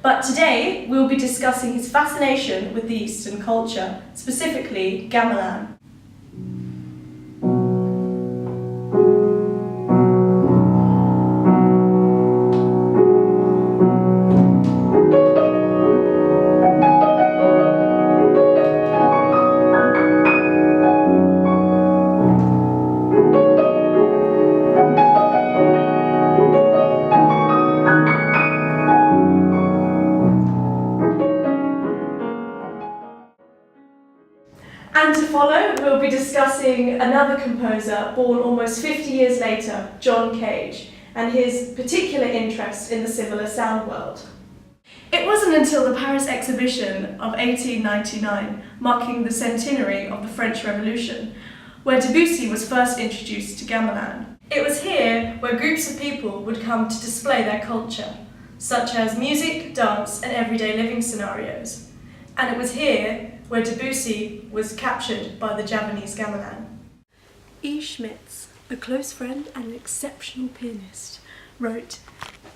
But today we'll be discussing his fascination with the Eastern culture, specifically Gamelan. And to follow, we'll be discussing another composer born almost 50 years later, John Cage, and his particular interest in the similar sound world. It wasn't until the Paris exhibition of 1899, marking the centenary of the French Revolution, where Debussy was first introduced to Gamelan. It was here where groups of people would come to display their culture, such as music, dance, and everyday living scenarios. And it was here where Debussy was captured by the Javanese Gamelan. E. Schmitz, a close friend and an exceptional pianist, wrote,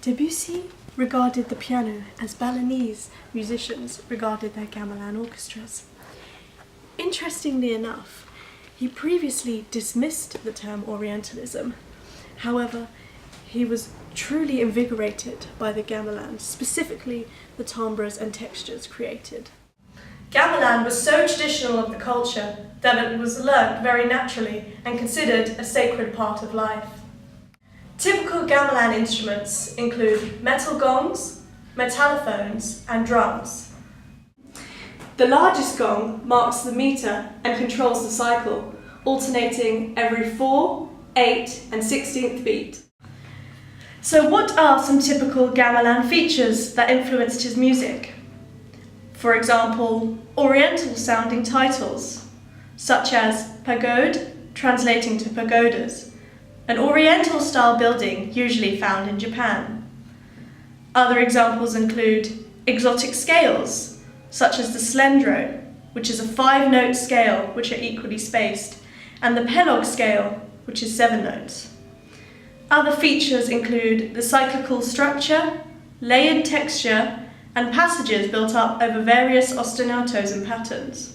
"Debussy regarded the piano as Balinese musicians regarded their gamelan orchestras." Interestingly enough, he previously dismissed the term Orientalism. However, he was truly invigorated by the gamelan, specifically the timbres and textures created. Gamelan was so traditional of the culture that it was learnt very naturally and considered a sacred part of life. Typical Gamelan instruments include metal gongs, metallophones, and drums. The largest gong marks the meter and controls the cycle, alternating every 4, 8, and 16th beat. So what are some typical Gamelan features that influenced his music? For example, Oriental-sounding titles, such as pagode, translating to pagodas, an Oriental-style building usually found in Japan. Other examples include exotic scales, such as the slendro, which is a 5-note scale which are equally spaced, and the pelog scale, which is 7 notes. Other features include the cyclical structure, layered texture, and passages built up over various ostinatos and patterns.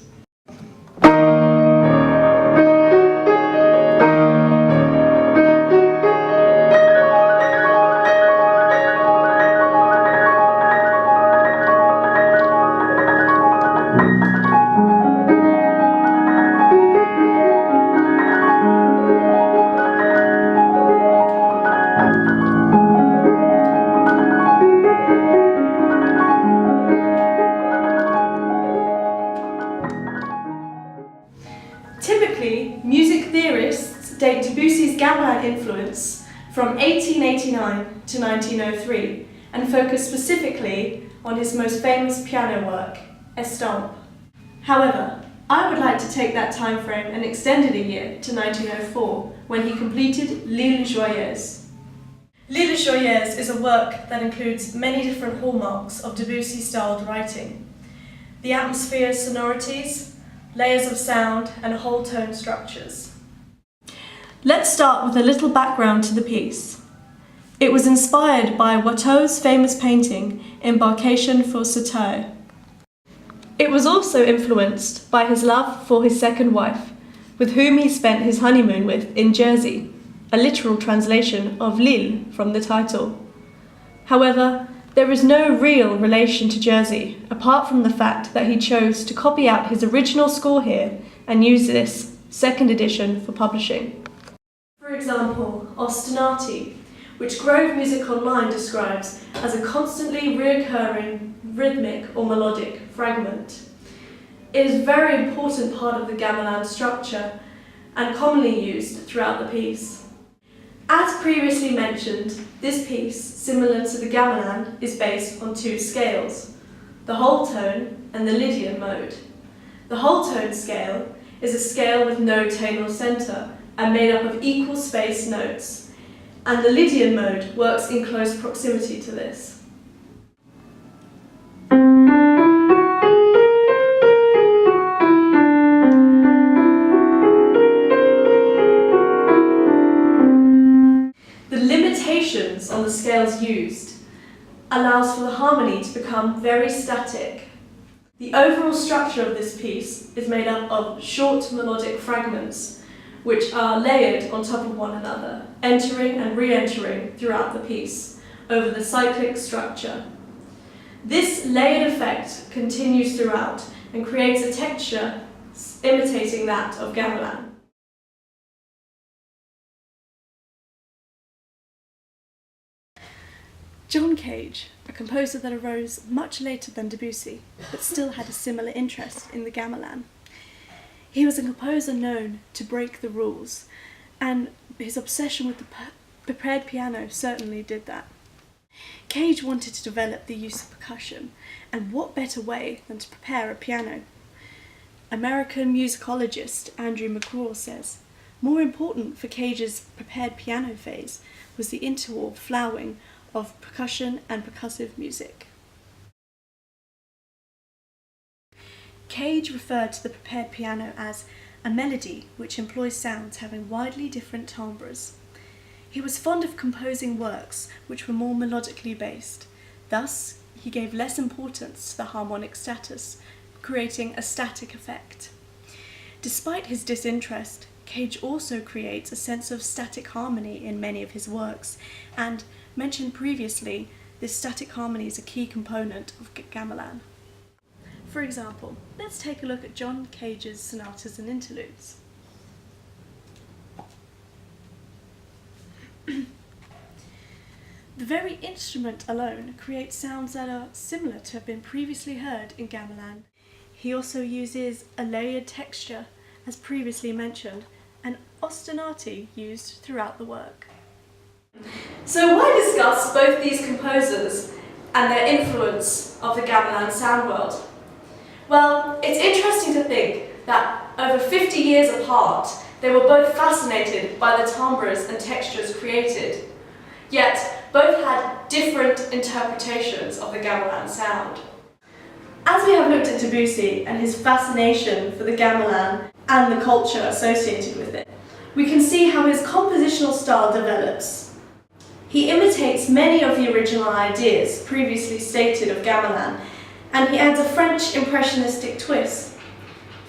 Typically, music theorists date Debussy's Gamelan influence from 1889 to 1903 and focus specifically on his most famous piano work, Estampe. However, I would like to take that time frame and extend it a year to 1904 when he completed L'Île Joyeuse. L'Île Joyeuse is a work that includes many different hallmarks of Debussy-styled writing. The atmosphere, sonorities, layers of sound, and whole tone structures. Let's start with a little background to the piece. It was inspired by Watteau's famous painting, Embarcation for Citeaux. It was also influenced by his love for his second wife, with whom he spent his honeymoon with in Jersey, a literal translation of Lille from the title. However, there is no real relation to Jersey, apart from the fact that he chose to copy out his original score here and use this second edition for publishing. For example, ostinati, which Grove Music Online describes as a constantly reoccurring rhythmic or melodic fragment. It is a very important part of the gamelan structure and commonly used throughout the piece. As previously mentioned, this piece, similar to the gamelan, is based on 2 scales, the whole tone and the Lydian mode. The whole tone scale is a scale with no tonal centre and made up of equal spaced notes, and the Lydian mode works in close proximity to this. The limitations on the scales used allows for the harmony to become very static. The overall structure of this piece is made up of short melodic fragments, which are layered on top of one another, entering and re-entering throughout the piece, over the cyclic structure. This layered effect continues throughout and creates a texture imitating that of gamelan. John Cage, a composer that arose much later than Debussy, but still had a similar interest in the gamelan. He was a composer known to break the rules, and his obsession with the prepared piano certainly did that. Cage wanted to develop the use of percussion, and what better way than to prepare a piano? American musicologist Andrew McGraw says, more important for Cage's prepared piano phase was the interval flowing of percussion and percussive music. Cage referred to the prepared piano as a melody which employs sounds having widely different timbres. He was fond of composing works which were more melodically based. Thus, he gave less importance to the harmonic status, creating a static effect. Despite his disinterest, Cage also creates a sense of static harmony in many of his works, and, mentioned previously, this static harmony is a key component of gamelan. For example, let's take a look at John Cage's sonatas and interludes. The very instrument alone creates sounds that are similar to have been previously heard in gamelan. He also uses a layered texture, as previously mentioned, and ostinati used throughout the work. So why discuss both these composers and their influence of the gamelan sound world? Well, it's interesting to think that over 50 years apart, they were both fascinated by the timbres and textures created, yet both had different interpretations of the gamelan sound. As we have looked at Debussy and his fascination for the gamelan and the culture associated with it, we can see how his compositional style develops. He imitates many of the original ideas previously stated of gamelan, and he adds a French impressionistic twist.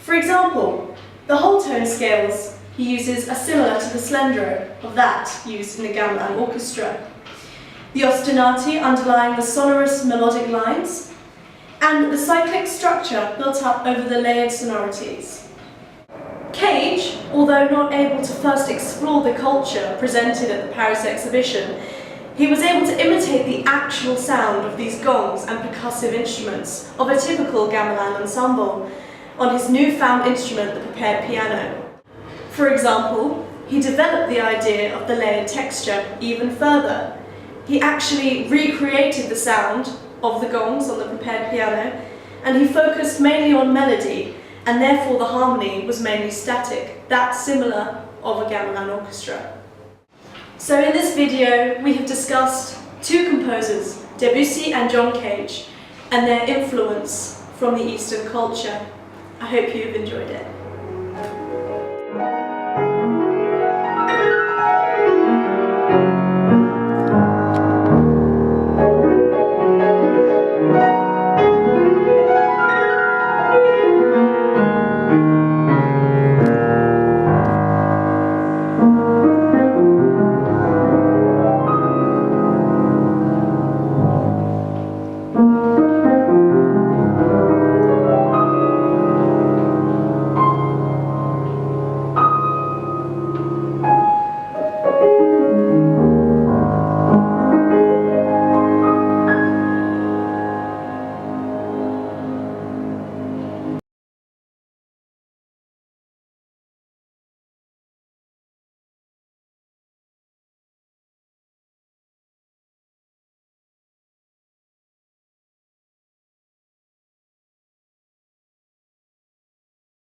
For example, the whole tone scales he uses are similar to the slendro of that used in the gamelan orchestra, the ostinati underlying the sonorous melodic lines, and the cyclic structure built up over the layered sonorities. Cage, although not able to first explore the culture presented at the Paris exhibition, he was able to imitate the actual sound of these gongs and percussive instruments of a typical gamelan ensemble on his newfound instrument, the prepared piano. For example, he developed the idea of the layered texture even further. He actually recreated the sound of the gongs on the prepared piano, and he focused mainly on melody, and therefore the harmony was mainly static, that similar of a gamelan orchestra. So in this video, we have discussed two composers, Debussy and John Cage, and their influence from the Eastern culture. I hope you've enjoyed it.